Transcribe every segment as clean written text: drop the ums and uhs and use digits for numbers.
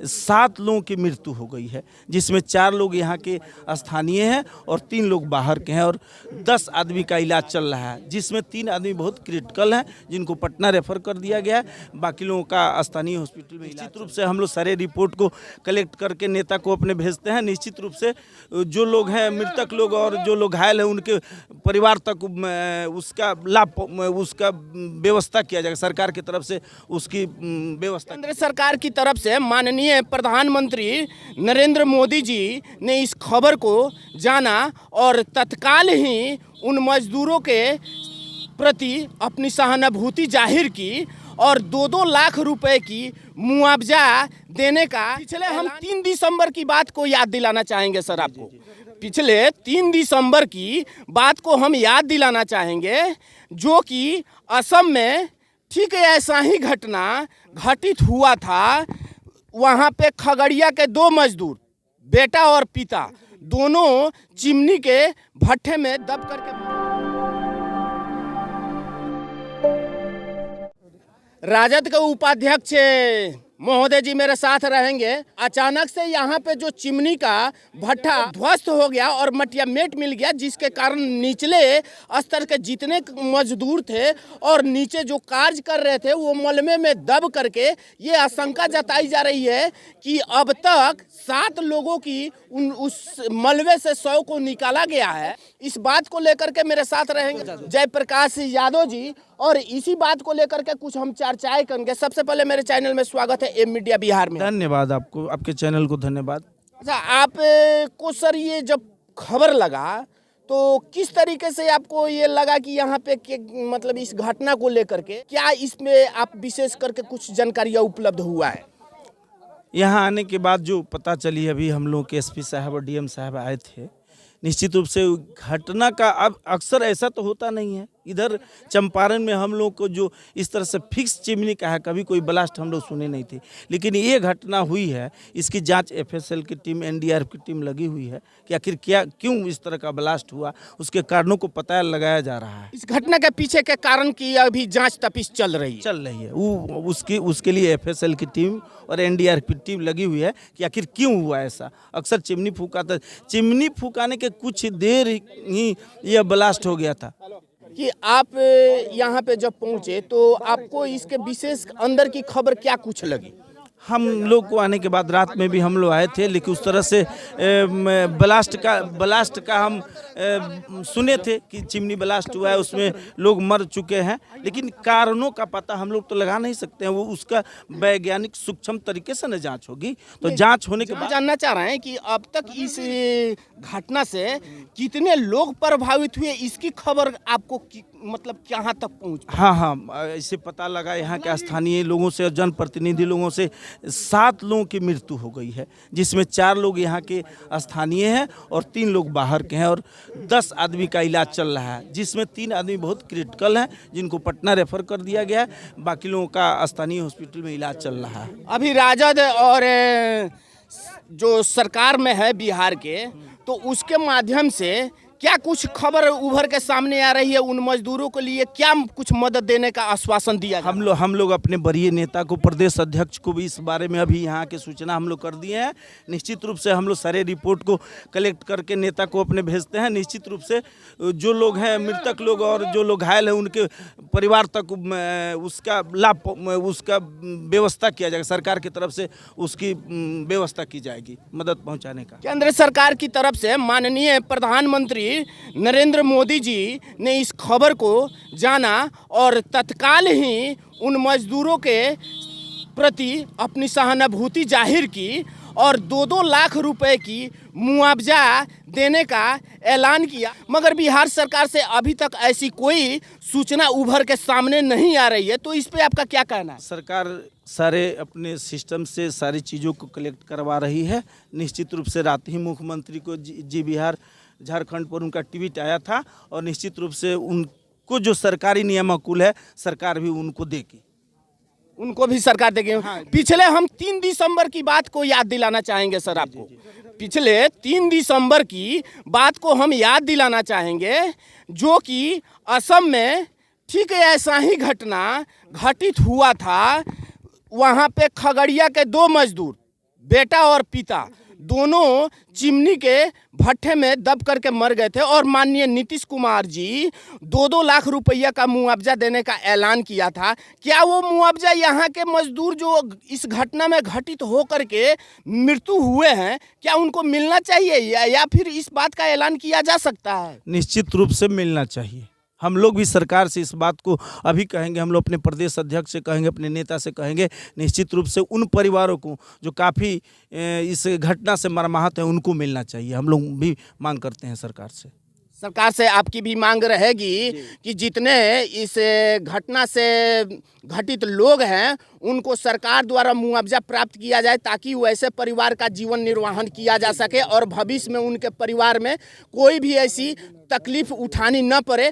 7 लोगों की मृत्यु हो गई है, जिसमें 4 लोग यहाँ के स्थानीय हैं और 3 लोग बाहर के हैं और 10 आदमी का इलाज चल रहा है, जिसमें 3 आदमी बहुत क्रिटिकल हैं जिनको पटना रेफर कर दिया गया है। बाकी लोगों का स्थानीय हॉस्पिटल में निश्चित रूप से हम लोग सारे रिपोर्ट को कलेक्ट करके नेता को अपने भेजते हैं। निश्चित रूप से जो लोग हैं मृतक लोग और जो लोग घायल हैं उनके परिवार तक उसका लाभ उसका व्यवस्था किया जाएगा, सरकार की तरफ से उसकी व्यवस्था। केंद्र सरकार की तरफ से माननीय प्रधानमंत्री नरेंद्र मोदी जी ने इस खबर को जाना और तत्काल ही उन मजदूरों के प्रति अपनी सहानुभूति जाहिर की और 2-2 लाख रुपए की मुआवजा देने का। पिछले हम 3 दिसंबर की बात को याद दिलाना चाहेंगे सर आपको। पिछले 3 दिसंबर की बात को हम याद दिलाना चाहेंगे, जो कि असम में ठीक ऐसा ही घटना घटित हुआ था। वहाँ पे खगड़िया के 2 मजदूर, बेटा और पिता, दोनों चिमनी के भट्ठे में दब करके। राजद के उपाध्यक्ष महोदय जी मेरे साथ रहेंगे। अचानक से यहाँ पे जो चिमनी का भट्ठा ध्वस्त हो गया और मटियामेट मिल गया, जिसके कारण निचले स्तर के जितने मजदूर थे और नीचे जो कार्य कर रहे थे वो मलबे में दब करके ये आशंका जताई जा रही है कि अब तक 7 लोगों की उस मलबे से 100 को निकाला गया है। इस बात को लेकर के मेरे साथ रहेंगे जयप्रकाश यादव जी और इसी बात को लेकर के कुछ हम चर्चाएं करेंगे। सबसे पहले मेरे चैनल में स्वागत है एम मीडिया बिहार में। धन्यवाद आपको, आपके चैनल को धन्यवाद। अच्छा, आप को सर ये जब खबर लगा तो किस तरीके से आपको ये लगा कि यहाँ पे मतलब इस घटना को लेकर के क्या इसमें आप विशेष करके कुछ जानकारियाँ उपलब्ध हुआ है? यहाँ आने के बाद जो पता चली, अभी हम लोग के एसपी साहब और डीएम साहब आए थे। निश्चित रूप से घटना का अब अक्सर ऐसा तो होता नहीं है। इधर चंपारण में हम लोग को जो इस तरह से फिक्स चिमनी का है, कभी कोई ब्लास्ट हम लोग सुने नहीं थे, लेकिन ये घटना हुई है। इसकी जांच एफएसएल की टीम, एनडीआरएफ की टीम लगी हुई है कि आखिर क्यों इस तरह का ब्लास्ट हुआ, उसके कारणों को पता लगाया जा रहा है। इस घटना के पीछे के कारण की अभी जांच तफ्तीश चल रही है। वो उसके लिए एफएसएल की टीम और एनडीआरएफ की टीम लगी हुई है कि आखिर क्यों हुआ ऐसा। अक्सर चिमनी फूकाने के कुछ देर ही यह ब्लास्ट हो गया था। कि आप यहाँ पे जब पहुँचे तो आपको इसके विशेष अंदर की खबर क्या कुछ लगी? हम लोग को आने के बाद रात में भी हम लोग आए थे, लेकिन उस तरह से ब्लास्ट का हम सुने थे कि चिमनी ब्लास्ट हुआ है, उसमें लोग मर चुके हैं, लेकिन कारणों का पता हम लोग तो लगा नहीं सकते हैं। वो उसका वैज्ञानिक सूक्ष्म तरीके से न जांच होगी, तो जांच होने के बाद जानना चाह रहे हैं कि अब तक इस घटना से कितने लोग प्रभावित हुए, इसकी खबर आपको मतलब कहाँ तक पहुँच? हाँ, ऐसे पता लगा यहाँ के स्थानीय लोगों से और जनप्रतिनिधि लोगों से 7 लोगों की मृत्यु हो गई है, जिसमें 4 लोग यहाँ के स्थानीय हैं और 3 लोग बाहर के हैं और 10 आदमी का इलाज चल रहा है, जिसमें 3 आदमी बहुत क्रिटिकल हैं जिनको पटना रेफर कर दिया गया है। बाकी लोगों का स्थानीय हॉस्पिटल में इलाज चल रहा है। अभी राजद और जो सरकार में है बिहार के, तो उसके माध्यम से क्या कुछ खबर उभर के सामने आ रही है? उन मजदूरों के लिए क्या कुछ मदद देने का आश्वासन दिया? हम लोग अपने वरीय नेता को, प्रदेश अध्यक्ष को भी इस बारे में अभी यहाँ के सूचना हम लोग कर दिए हैं। निश्चित रूप से हम लोग सारे रिपोर्ट को कलेक्ट करके नेता को अपने भेजते हैं। निश्चित रूप से जो लोग हैं मृतक लोग और जो लोग घायल हैं उनके परिवार तक उसका लाभ उसका व्यवस्था किया जाएगा, सरकार की तरफ से उसकी व्यवस्था की जाएगी मदद पहुँचाने का। केंद्र सरकार की तरफ से माननीय प्रधानमंत्री नरेंद्र मोदी जी ने इस खबर को जाना और तत्काल ही उन मजदूरों के प्रति अपनी सहानुभूति जाहिर की और 2-2 लाख रुपए की मुआवजा देने का ऐलान किया। मगर बिहार सरकार से अभी तक ऐसी कोई सूचना उभर के सामने नहीं आ रही है, तो इस पे आपका क्या कहना है? सरकार सारे अपने सिस्टम से सारी चीज़ों को कलेक्ट करवा रही है। निश्चित रूप से रात ही मुख्यमंत्री को जी बिहार झारखंड पर उनका ट्वीट आया था और निश्चित रूप से उनको जो सरकारी नियमानुकूल है सरकार भी उनको देगी, उनको भी सरकार देगी। हाँ। पिछले हम 3 दिसंबर की बात को याद दिलाना चाहेंगे सर आपको। पिछले 3 दिसंबर की बात को हम याद दिलाना चाहेंगे, जो कि असम में ठीक ऐसा ही घटना घटित हुआ था। वहाँ पे खगड़िया के 2 मजदूर, बेटा और पिता, दोनों चिमनी के भट्ठे में दब करके मर गए थे और माननीय नीतीश कुमार जी 2-2 लाख रुपया का मुआवजा देने का ऐलान किया था। क्या वो मुआवजा यहाँ के मजदूर जो इस घटना में घटित हो करके मृत्यु हुए हैं, क्या उनको मिलना चाहिए या फिर इस बात का ऐलान किया जा सकता है? निश्चित रूप से मिलना चाहिए। हम लोग भी सरकार से इस बात को अभी कहेंगे, हम लोग अपने प्रदेश अध्यक्ष से कहेंगे, अपने नेता से कहेंगे, निश्चित रूप से उन परिवारों को जो काफ़ी इस घटना से मर्माहत हैं उनको मिलना चाहिए। हम लोग भी मांग करते हैं सरकार से। सरकार से आपकी भी मांग रहेगी कि जितने इस घटना से घटित लोग हैं उनको सरकार द्वारा मुआवजा प्राप्त किया जाए, ताकि वैसे परिवार का जीवन निर्वाहन किया जा सके और भविष्य में उनके परिवार में कोई भी ऐसी तकलीफ उठानी न पड़े।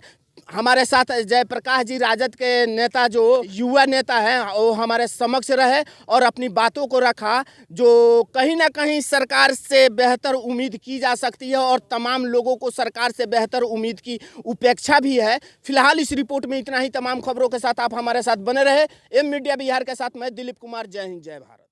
हमारे साथ जयप्रकाश जी, राजद के नेता, जो युवा नेता हैं, वो हमारे समक्ष रहे और अपनी बातों को रखा, जो कहीं ना कहीं सरकार से बेहतर उम्मीद की जा सकती है और तमाम लोगों को सरकार से बेहतर उम्मीद की उपेक्षा भी है। फिलहाल इस रिपोर्ट में इतना ही। तमाम खबरों के साथ आप हमारे साथ बने रहे। एम मीडिया बिहार के साथ मैं दिलीप कुमार। जय हिंद, जय भारत।